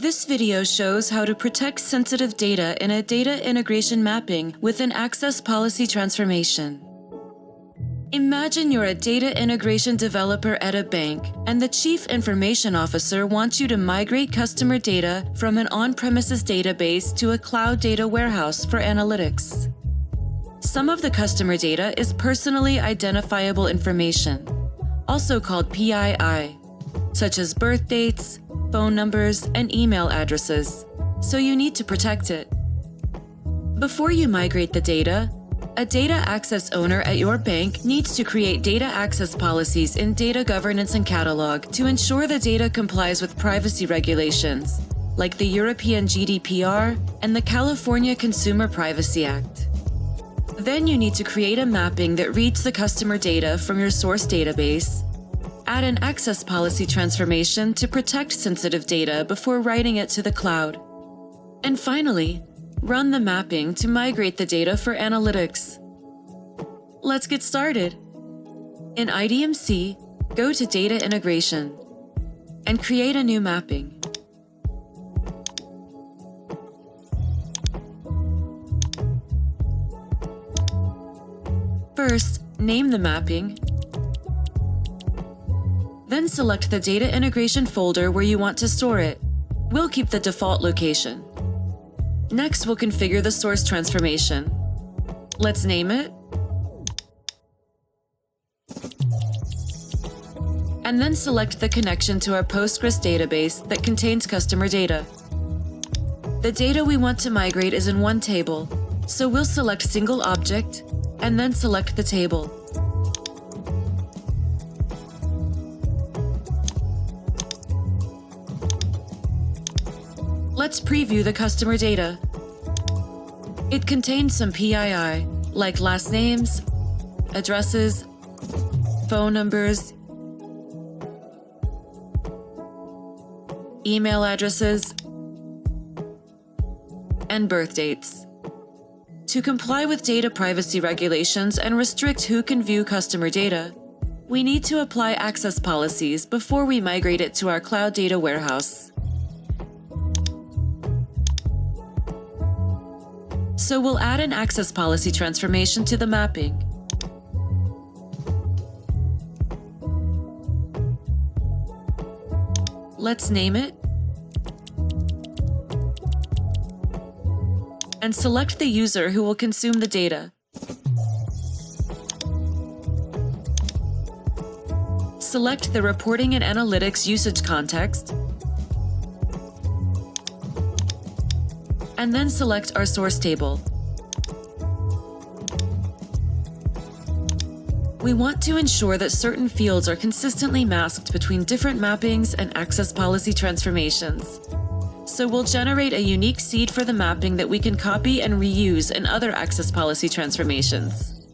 This video shows how to protect sensitive data in a data integration mapping with an access policy transformation. Imagine you're a data integration developer at a bank, and the Chief Information Officer wants you to migrate customer data from an on-premises database to a cloud data warehouse for analytics. Some of the customer data is personally identifiable information, also called PII, such as birth dates, phone numbers, and email addresses, so you need to protect it. Before you migrate the data, a data access owner at your bank needs to create data access policies in Data Governance and Catalog to ensure the data complies with privacy regulations, like the European GDPR and the California Consumer Privacy Act. Then you need to create a mapping that reads the customer data from your source database, add an access policy transformation to protect sensitive data before writing it to the cloud, and finally, run the mapping to migrate the data for analytics. Let's get started. In IDMC, go to Data Integration and create a new mapping. First, name the mapping. Then select the data integration folder where you want to store it. We'll keep the default location. Next, we'll configure the source transformation. Let's name it. And then select the connection to our Postgres database that contains customer data. The data we want to migrate is in one table, so we'll select Single Object and then select the table. Let's preview the customer data. It contains some PII, like last names, addresses, phone numbers, email addresses, and birth dates. To comply with data privacy regulations and restrict who can view customer data, we need to apply access policies before we migrate it to our cloud data warehouse. So we'll add an access policy transformation to the mapping. Let's name it and select the user who will consume the data. Select the Reporting and Analytics usage context, and then select our source table. We want to ensure that certain fields are consistently masked between different mappings and access policy transformations. So we'll generate a unique seed for the mapping that we can copy and reuse in other access policy transformations.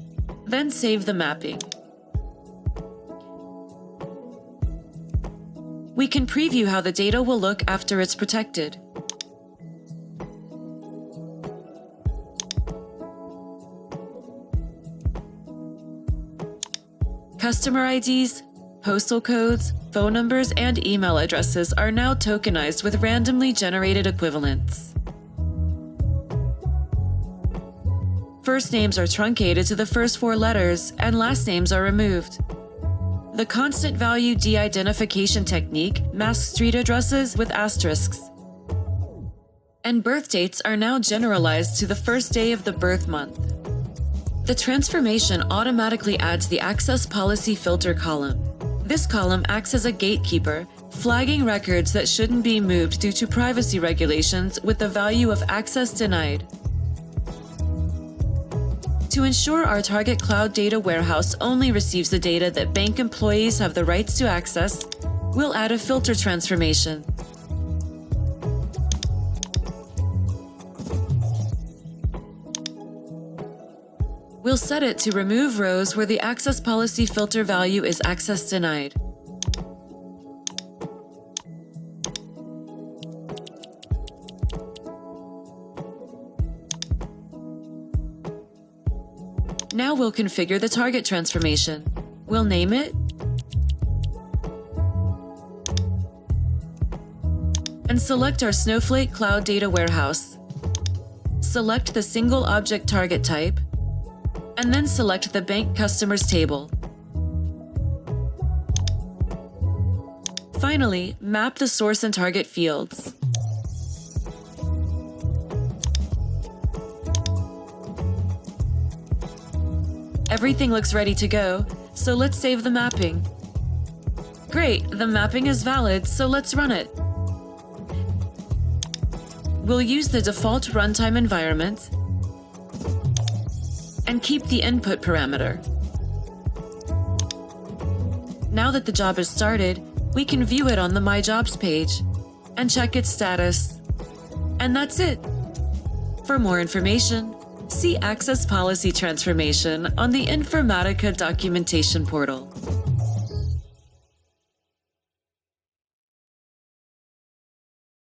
Then save the mapping. We can preview how the data will look after it's protected. Customer IDs, postal codes, phone numbers, and email addresses are now tokenized with randomly generated equivalents. First names are truncated to the first 4 letters, and last names are removed. The constant value de-identification technique masks street addresses with asterisks. And birth dates are now generalized to the first day of the birth month. The transformation automatically adds the Access Policy Filter column. This column acts as a gatekeeper, flagging records that shouldn't be moved due to privacy regulations with the value of access denied. To ensure our target cloud data warehouse only receives the data that bank employees have the rights to access, we'll add a filter transformation. We'll set it to remove rows where the access policy filter value is access denied. Now we'll configure the target transformation. We'll name it and select our Snowflake Cloud Data Warehouse. Select the single object target type, and then select the Bank Customers table. Finally, map the source and target fields. Everything looks ready to go, so let's save the mapping. Great, the mapping is valid, so let's run it. We'll use the default runtime environment and keep the input parameter. Now that the job is started, we can view it on the My Jobs page and check its status. And that's it. For more information, see Access Policy Transformation on the Informatica documentation portal.